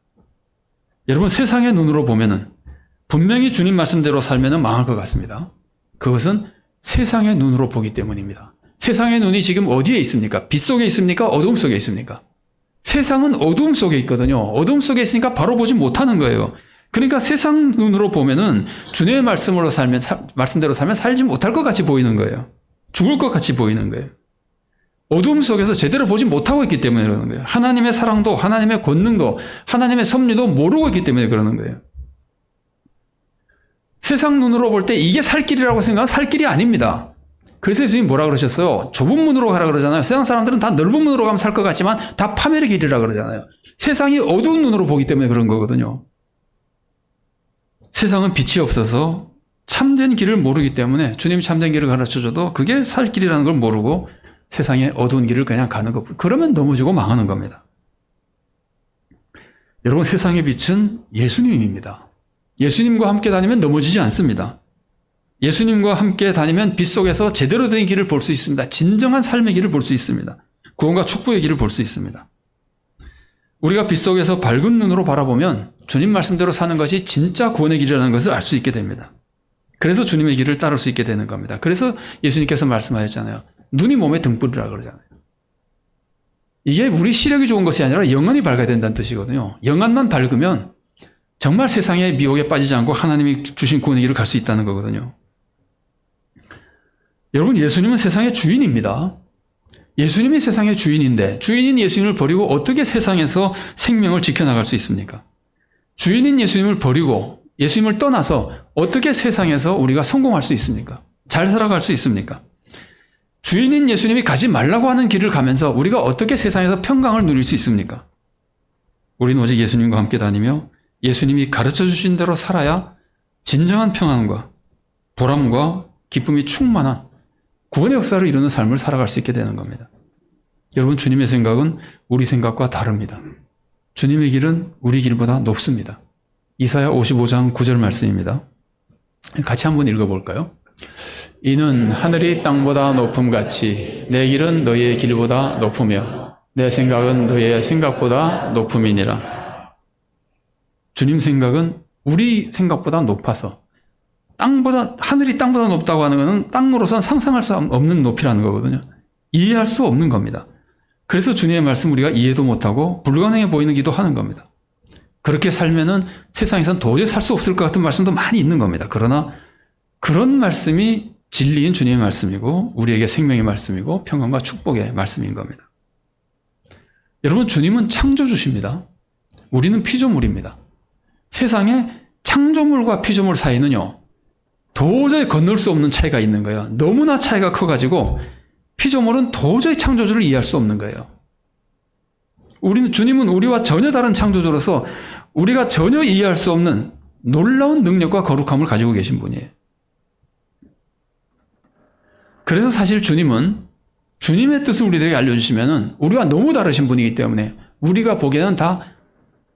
여러분 세상의 눈으로 보면은 분명히 주님 말씀대로 살면은 망할 것 같습니다. 그것은 세상의 눈으로 보기 때문입니다. 세상의 눈이 지금 어디에 있습니까? 빛 속에 있습니까? 어둠 속에 있습니까? 세상은 어둠 속에 있거든요. 어둠 속에 있으니까 바로 보지 못하는 거예요. 그러니까 세상 눈으로 보면은 주님의 말씀으로 살면, 말씀대로 살면 살지 못할 것 같이 보이는 거예요. 죽을 것 같이 보이는 거예요. 어둠 속에서 제대로 보지 못하고 있기 때문에 그러는 거예요. 하나님의 사랑도, 하나님의 권능도, 하나님의 섭리도 모르고 있기 때문에 그러는 거예요. 세상 눈으로 볼 때 이게 살 길이라고 생각하면 살 길이 아닙니다. 그래서 예수님이 뭐라 그러셨어요? 좁은 문으로 가라 그러잖아요. 세상 사람들은 다 넓은 문으로 가면 살 것 같지만 다 파멸의 길이라 그러잖아요. 세상이 어두운 눈으로 보기 때문에 그런 거거든요. 세상은 빛이 없어서 참된 길을 모르기 때문에 주님이 참된 길을 가르쳐줘도 그게 살 길이라는 걸 모르고 세상의 어두운 길을 그냥 가는 것. 그러면 넘어지고 망하는 겁니다. 여러분 세상의 빛은 예수님입니다. 예수님과 함께 다니면 넘어지지 않습니다. 예수님과 함께 다니면 빛 속에서 제대로 된 길을 볼 수 있습니다. 진정한 삶의 길을 볼 수 있습니다. 구원과 축복의 길을 볼 수 있습니다. 우리가 빛 속에서 밝은 눈으로 바라보면 주님 말씀대로 사는 것이 진짜 구원의 길이라는 것을 알 수 있게 됩니다. 그래서 주님의 길을 따를 수 있게 되는 겁니다. 그래서 예수님께서 말씀하셨잖아요. 눈이 몸의 등불이라 그러잖아요. 이게 우리 시력이 좋은 것이 아니라 영안이 밝아야 된다는 뜻이거든요. 영안만 밝으면 정말 세상의 미혹에 빠지지 않고 하나님이 주신 구원의 길을 갈 수 있다는 거거든요. 여러분, 예수님은 세상의 주인입니다. 예수님이 세상의 주인인데 주인인 예수님을 버리고 어떻게 세상에서 생명을 지켜나갈 수 있습니까? 주인인 예수님을 버리고 예수님을 떠나서 어떻게 세상에서 우리가 성공할 수 있습니까? 잘 살아갈 수 있습니까? 주인인 예수님이 가지 말라고 하는 길을 가면서 우리가 어떻게 세상에서 평강을 누릴 수 있습니까? 우리는 오직 예수님과 함께 다니며 예수님이 가르쳐 주신 대로 살아야 진정한 평안과 보람과 기쁨이 충만한 구원의 역사를 이루는 삶을 살아갈 수 있게 되는 겁니다. 여러분, 주님의 생각은 우리 생각과 다릅니다. 주님의 길은 우리 길보다 높습니다. 이사야 55장 9절 말씀입니다. 같이 한번 읽어볼까요? 이는 하늘이 땅보다 높음같이 내 길은 너희의 길보다 높으며 내 생각은 너희의 생각보다 높음이니라. 주님 생각은 우리 생각보다 높아서 하늘이 땅보다 높다고 하는 것은 땅으로선 상상할 수 없는 높이라는 거거든요. 이해할 수 없는 겁니다. 그래서 주님의 말씀 우리가 이해도 못하고 불가능해 보이기도 하는 겁니다. 그렇게 살면은 세상에선 도저히 살 수 없을 것 같은 말씀도 많이 있는 겁니다. 그러나 그런 말씀이 진리인 주님의 말씀이고 우리에게 생명의 말씀이고 평안과 축복의 말씀인 겁니다. 여러분, 주님은 창조주십니다. 우리는 피조물입니다. 세상에 창조물과 피조물 사이는요, 도저히 건널 수 없는 차이가 있는 거예요. 너무나 차이가 커가지고 피조물은 도저히 창조주를 이해할 수 없는 거예요. 주님은 우리와 전혀 다른 창조주로서 우리가 전혀 이해할 수 없는 놀라운 능력과 거룩함을 가지고 계신 분이에요. 그래서 사실 주님은 주님의 뜻을 우리들에게 알려주시면은 우리가 너무 다르신 분이기 때문에 우리가 보기에는 다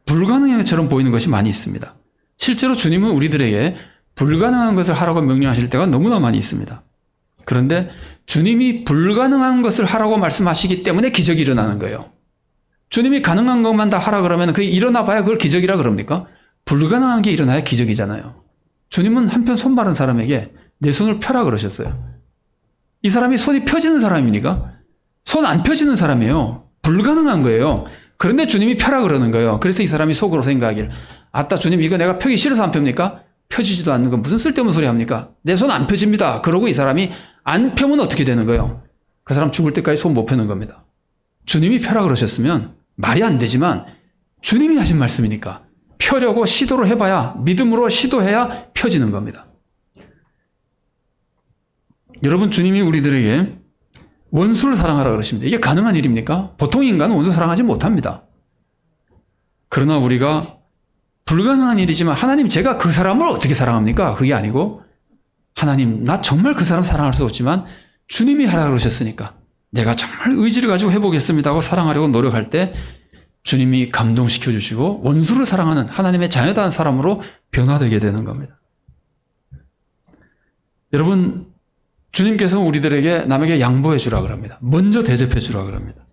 불가능한 것처럼 보이는 것이 많이 있습니다. 실제로 주님은 우리들에게 불가능한 것을 하라고 명령하실 때가 너무나 많이 있습니다. 그런데 주님이 불가능한 것을 하라고 말씀하시기 때문에 기적이 일어나는 거예요. 주님이 가능한 것만 다 하라 그러면 그게 일어나 봐야 그걸 기적이라 그럽니까? 불가능한 게 일어나야 기적이잖아요. 주님은 한편 손 마른 사람에게 내 손을 펴라 그러셨어요. 이 사람이 손이 펴지는 사람입니까? 손 안 펴지는 사람이에요. 불가능한 거예요. 그런데 주님이 펴라 그러는 거예요. 그래서 이 사람이 속으로 생각하길, 아따 주님, 이거 내가 펴기 싫어서 안 펴입니까? 펴지지도 않는 건 무슨 쓸데없는 소리 합니까? 내 손 안 펴집니다. 그러고 이 사람이 안 펴면 어떻게 되는 거예요? 그 사람 죽을 때까지 손 못 펴는 겁니다. 주님이 펴라 그러셨으면 말이 안 되지만 주님이 하신 말씀이니까 펴려고 시도를 해봐야, 믿음으로 시도해야 펴지는 겁니다. 여러분, 주님이 우리들에게 원수를 사랑하라 그러십니다. 이게 가능한 일입니까? 보통 인간은 원수 사랑하지 못합니다. 그러나 우리가 불가능한 일이지만 하나님, 제가 그 사람을 어떻게 사랑합니까? 그게 아니고, 하나님, 나 정말 그 사람 사랑할 수 없지만 주님이 하라 그러셨으니까 내가 정말 의지를 가지고 해보겠습니다 하고 사랑하려고 노력할 때 주님이 감동시켜 주시고 원수를 사랑하는 하나님의 자녀다운 사람으로 변화되게 되는 겁니다. 여러분, 주님께서는 우리들에게 남에게 양보해 주라 그럽니다. 먼저 대접해 주라 그럽니다.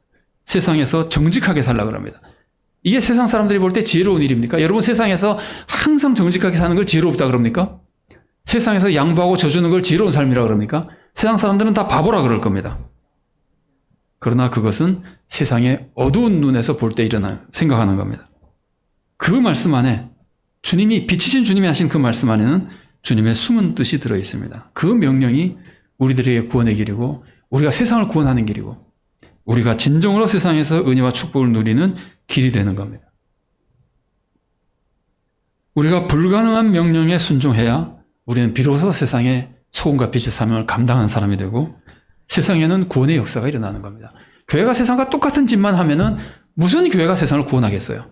세상에서 정직하게 살라 그럽니다. 이게 세상 사람들이 볼 때 지혜로운 일입니까? 여러분, 세상에서 항상 정직하게 사는 걸 지혜롭다 그럽니까? 세상에서 양보하고 져주는 걸 지혜로운 삶이라 그럽니까? 세상 사람들은 다 바보라 그럴 겁니다. 그러나 그것은 세상의 어두운 눈에서 볼 때 생각하는 겁니다. 그 말씀 안에 주님이, 빛이신 주님이 하신 그 말씀 안에는 주님의 숨은 뜻이 들어 있습니다. 그 명령이 우리들에게 구원의 길이고 우리가 세상을 구원하는 길이고 우리가 진정으로 세상에서 은혜와 축복을 누리는 길이 되는 겁니다. 우리가 불가능한 명령에 순종해야 우리는 비로소 세상에 소금과 빛의 사명을 감당하는 사람이 되고 세상에는 구원의 역사가 일어나는 겁니다. 교회가 세상과 똑같은 짓만 하면은 무슨 교회가 세상을 구원하겠어요?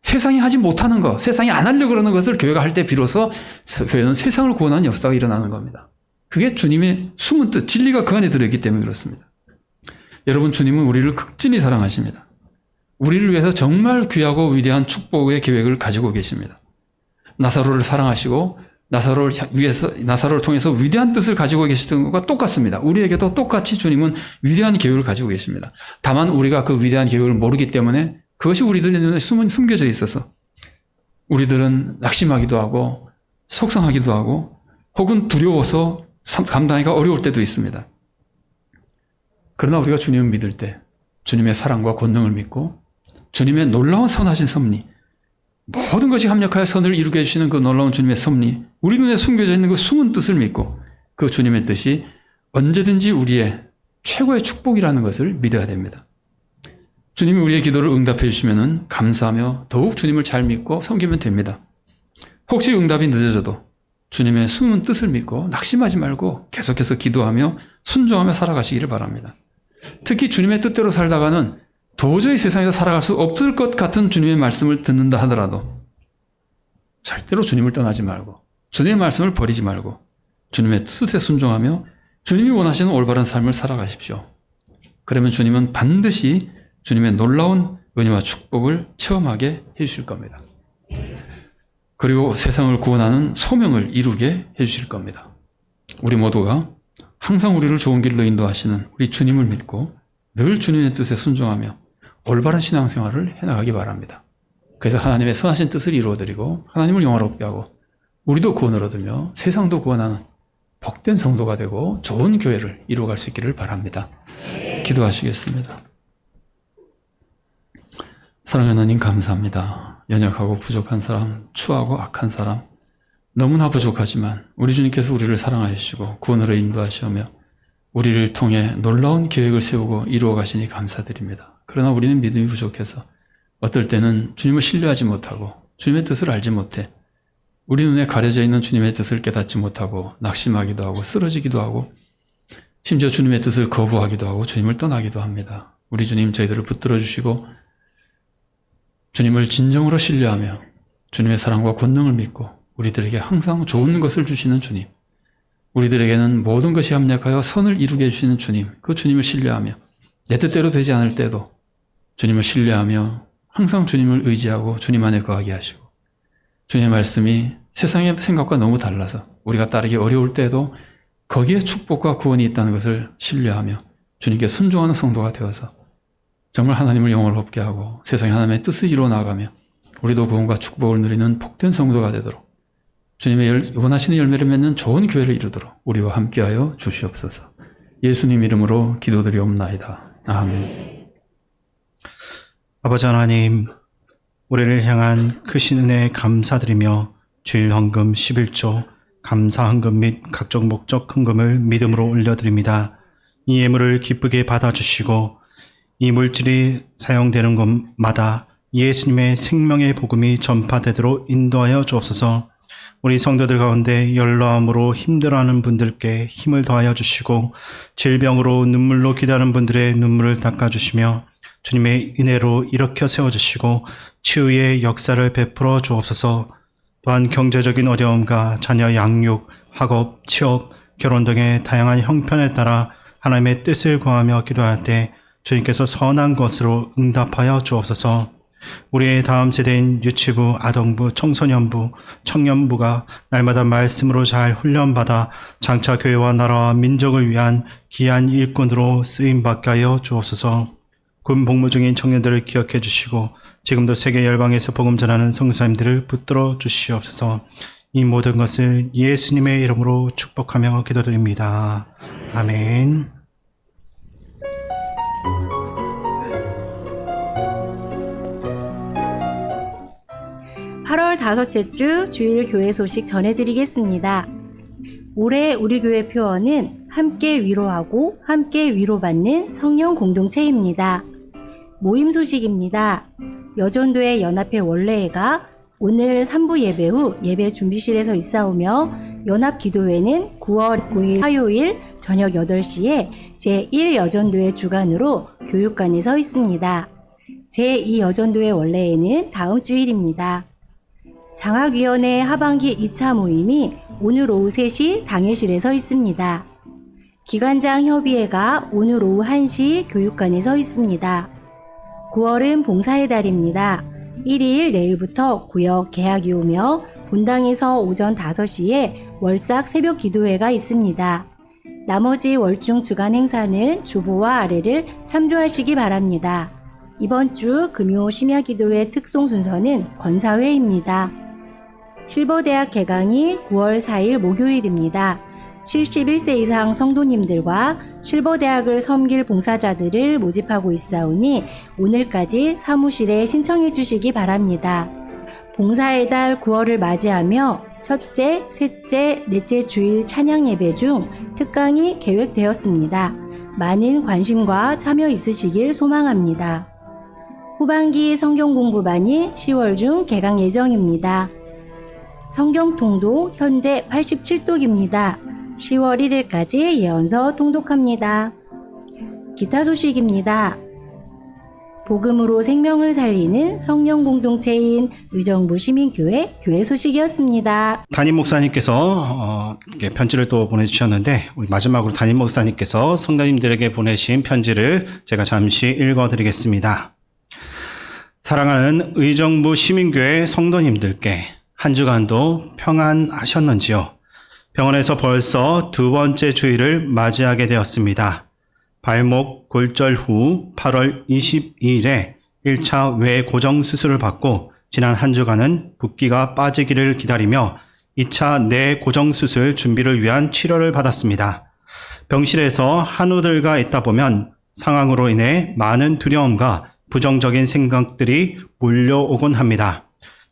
세상이 하지 못하는 것, 세상이 안 하려고 그러는 것을 교회가 할 때 비로소 교회는 세상을 구원하는 역사가 일어나는 겁니다. 그게 주님의 숨은 뜻, 진리가 그 안에 들어있기 때문에 그렇습니다. 여러분, 주님은 우리를 극진히 사랑하십니다. 우리를 위해서 정말 귀하고 위대한 축복의 계획을 가지고 계십니다. 나사로를 사랑하시고 나사로를 통해서 위대한 뜻을 가지고 계시던 것과 똑같습니다. 우리에게도 똑같이 주님은 위대한 계획을 가지고 계십니다. 다만 우리가 그 위대한 계획을 모르기 때문에 그것이 우리들의 눈에 숨겨져 있어서 우리들은 낙심하기도 하고 속상하기도 하고 혹은 두려워서 감당하기가 어려울 때도 있습니다. 그러나 우리가 주님을 믿을 때 주님의 사랑과 권능을 믿고 주님의 놀라운 선하신 섭리, 모든 것이 합력하여 선을 이루게 해주시는 그 놀라운 주님의 섭리, 우리 눈에 숨겨져 있는 그 숨은 뜻을 믿고 그 주님의 뜻이 언제든지 우리의 최고의 축복이라는 것을 믿어야 됩니다. 주님이 우리의 기도를 응답해 주시면 감사하며 더욱 주님을 잘 믿고 섬기면 됩니다. 혹시 응답이 늦어져도 주님의 숨은 뜻을 믿고 낙심하지 말고 계속해서 기도하며 순종하며 살아가시기를 바랍니다. 특히 주님의 뜻대로 살다가는 도저히 세상에서 살아갈 수 없을 것 같은 주님의 말씀을 듣는다 하더라도 절대로 주님을 떠나지 말고 주님의 말씀을 버리지 말고 주님의 뜻에 순종하며 주님이 원하시는 올바른 삶을 살아가십시오. 그러면 주님은 반드시 주님의 놀라운 은혜와 축복을 체험하게 해주실 겁니다. 그리고 세상을 구원하는 소명을 이루게 해주실 겁니다. 우리 모두가 항상 우리를 좋은 길로 인도하시는 우리 주님을 믿고 늘 주님의 뜻에 순종하며 올바른 신앙생활을 해나가기 바랍니다. 그래서 하나님의 선하신 뜻을 이루어드리고 하나님을 영화롭게 하고 우리도 구원을 얻으며 세상도 구원하는 복된 성도가 되고 좋은 교회를 이루어갈 수 있기를 바랍니다. 기도하시겠습니다. 사랑하는 하나님 감사합니다. 연약하고 부족한 사람, 추하고 악한 사람, 너무나 부족하지만 우리 주님께서 우리를 사랑하시고 구원으로 인도하시며 우리를 통해 놀라운 계획을 세우고 이루어 가시니 감사드립니다. 그러나 우리는 믿음이 부족해서 어떨 때는 주님을 신뢰하지 못하고 주님의 뜻을 알지 못해 우리 눈에 가려져 있는 주님의 뜻을 깨닫지 못하고 낙심하기도 하고 쓰러지기도 하고 심지어 주님의 뜻을 거부하기도 하고 주님을 떠나기도 합니다. 우리 주님 저희들을 붙들어 주시고 주님을 진정으로 신뢰하며 주님의 사랑과 권능을 믿고 우리들에게 항상 좋은 것을 주시는 주님, 우리들에게는 모든 것이 합력하여 선을 이루게 해주시는 주님, 그 주님을 신뢰하며 내 뜻대로 되지 않을 때도 주님을 신뢰하며 항상 주님을 의지하고 주님 안에 거하게 하시고 주님의 말씀이 세상의 생각과 너무 달라서 우리가 따르기 어려울 때에도 거기에 축복과 구원이 있다는 것을 신뢰하며 주님께 순종하는 성도가 되어서 정말 하나님을 영원롭게 하고 세상에 하나님의 뜻을 이루어 나가며 우리도 구원과 축복을 누리는 복된 성도가 되도록 주님의 원하시는 열매를 맺는 좋은 교회를 이루도록 우리와 함께하여 주시옵소서. 예수님 이름으로 기도드리옵나이다. 아멘. 아버지 하나님, 우리를 향한 크신 은혜에 감사드리며 주일 헌금 11조 감사 헌금 및 각종 목적 헌금을 믿음으로 올려드립니다. 이 예물을 기쁘게 받아주시고 이 물질이 사용되는 곳마다 예수님의 생명의 복음이 전파되도록 인도하여 주옵소서. 우리 성도들 가운데 연로함으로 힘들어하는 분들께 힘을 더하여 주시고 질병으로 눈물로 기도하는 분들의 눈물을 닦아주시며 주님의 은혜로 일으켜 세워주시고 치유의 역사를 베풀어 주옵소서. 또한 경제적인 어려움과 자녀 양육, 학업, 취업, 결혼 등의 다양한 형편에 따라 하나님의 뜻을 구하며 기도할 때 주님께서 선한 것으로 응답하여 주옵소서. 우리의 다음 세대인 유치부, 아동부, 청소년부, 청년부가 날마다 말씀으로 잘 훈련받아 장차 교회와 나라와 민족을 위한 귀한 일꾼으로 쓰임받게 하여 주옵소서. 군 복무 중인 청년들을 기억해 주시고 지금도 세계 열방에서 복음 전하는 성도님들을 붙들어 주시옵소서. 이 모든 것을 예수님의 이름으로 축복하며 기도드립니다. 아멘. (8월) 다섯째 주 주일 교회 소식 전해드리겠습니다. 올해 우리 교회 표어는 함께 위로하고 함께 위로받는 성령 공동체입니다. 모임 소식입니다. 여전도의 연합회 원래회가 오늘 3부 예배 후 예배 준비실에서 있사오며 연합기도회는 9월 9일 화요일 저녁 8시에 제1여전도회 주관으로 교육관에 있습니다. 제2여전도회 원래회는 다음 주일입니다. 장학위원회 하반기 2차 모임이 오늘 오후 3시 당회실에서 있습니다. 기관장 협의회가 오늘 오후 1시 교육관에 있습니다. 9월은 봉사의 달입니다. 1일 내일부터 구역 개학이 오며 본당에서 오전 5시에 월삭 새벽 기도회가 있습니다. 나머지 월중 주간 행사는 주보와 아래를 참조하시기 바랍니다. 이번 주 금요 심야 기도회 특송 순서는 권사회입니다. 실버대학 개강이 9월 4일 목요일입니다. 71세 이상 성도님들과 실버대학을 섬길 봉사자들을 모집하고 있사오니 오늘까지 사무실에 신청해 주시기 바랍니다. 봉사의 달 9월을 맞이하며 첫째, 셋째, 넷째 주일 찬양 예배 중 특강이 계획되었습니다. 많은 관심과 참여 있으시길 소망합니다. 후반기 성경 공부반이 10월 중 개강 예정입니다. 성경통도 현재 87독입니다. 10월 1일까지 예언서 통독합니다. 기타 소식입니다. 복음으로 생명을 살리는 성령 공동체인 의정부 시민교회 교회 소식이었습니다. 담임 목사님께서 이렇게 편지를 또 보내주셨는데 우리 마지막으로 담임 목사님께서 성도님들에게 보내신 편지를 제가 잠시 읽어드리겠습니다. 사랑하는 의정부 시민교회 성도님들께 한 주간도 평안하셨는지요? 병원에서 벌써 두 번째 주일을 맞이하게 되었습니다. 발목 골절 후 8월 22일에 1차 외 고정 수술을 받고 지난 한 주간은 붓기가 빠지기를 기다리며 2차 내 고정 수술 준비를 위한 치료를 받았습니다. 병실에서 한우들과 있다 보면 상황으로 인해 많은 두려움과 부정적인 생각들이 몰려오곤 합니다.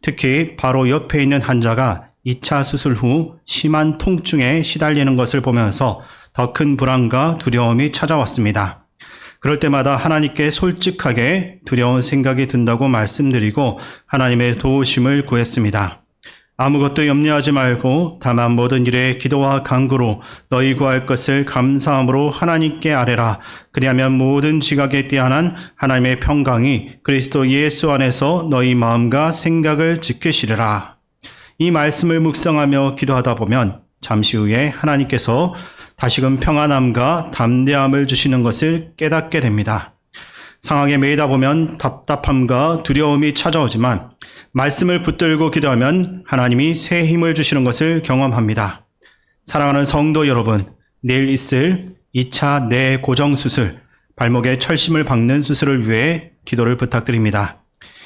특히 바로 옆에 있는 환자가 2차 수술 후 심한 통증에 시달리는 것을 보면서 더 큰 불안과 두려움이 찾아왔습니다. 그럴 때마다 하나님께 솔직하게 두려운 생각이 든다고 말씀드리고 하나님의 도우심을 구했습니다. 아무것도 염려하지 말고 다만 모든 일에 기도와 간구로 너희 구할 것을 감사함으로 하나님께 아뢰라. 그리하면 모든 지각에 뛰어난 하나님의 평강이 그리스도 예수 안에서 너희 마음과 생각을 지키시리라. 이 말씀을 묵상하며 기도하다 보면 잠시 후에 하나님께서 다시금 평안함과 담대함을 주시는 것을 깨닫게 됩니다. 상황에 매이다 보면 답답함과 두려움이 찾아오지만 말씀을 붙들고 기도하면 하나님이 새 힘을 주시는 것을 경험합니다. 사랑하는 성도 여러분, 내일 있을 2차 내 고정 수술, 발목에 철심을 박는 수술을 위해 기도를 부탁드립니다.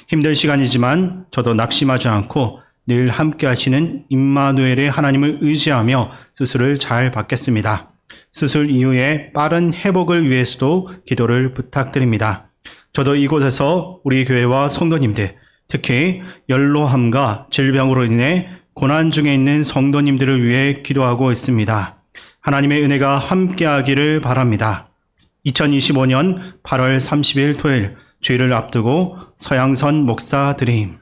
힘든 시간이지만 저도 낙심하지 않고 늘 함께 하시는 임마누엘의 하나님을 의지하며 수술을 잘 받겠습니다. 수술 이후에 빠른 회복을 위해서도 기도를 부탁드립니다. 저도 이곳에서 우리 교회와 성도님들, 특히 연로함과 질병으로 인해 고난 중에 있는 성도님들을 위해 기도하고 있습니다. 하나님의 은혜가 함께하기를 바랍니다. 2025년 8월 30일 토요일 주일을 앞두고 서양선 목사 드림.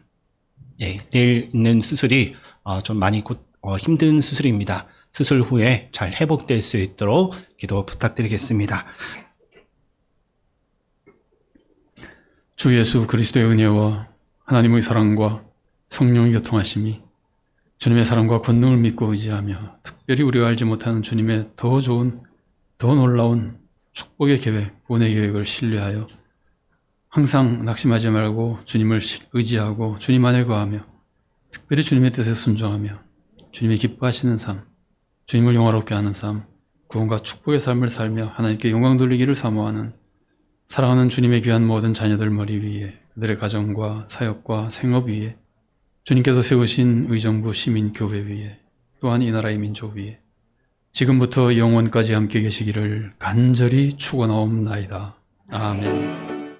네, 내일 있는 수술이 좀 많이 힘든 수술입니다. 수술 후에 잘 회복될 수 있도록 기도 부탁드리겠습니다. 주 예수 그리스도의 은혜와 하나님의 사랑과 성령의 교통하심이 주님의 사랑과 권능을 믿고 의지하며 특별히 우리가 알지 못하는 주님의 더 좋은, 더 놀라운 축복의 계획, 구원의 계획을 신뢰하여 항상 낙심하지 말고 주님을 의지하고 주님 안에 거하며 특별히 주님의 뜻에 순종하며 주님이 기뻐하시는 삶, 주님을 영화롭게 하는 삶, 구원과 축복의 삶을 살며 하나님께 영광 돌리기를 사모하는 사랑하는 주님의 귀한 모든 자녀들 머리 위에 그들의 가정과 사역과 생업 위에 주님께서 세우신 의정부 시민교회 위에 또한 이 나라의 민족 위에 지금부터 영원까지 함께 계시기를 간절히 축원하옵나이다. 아멘.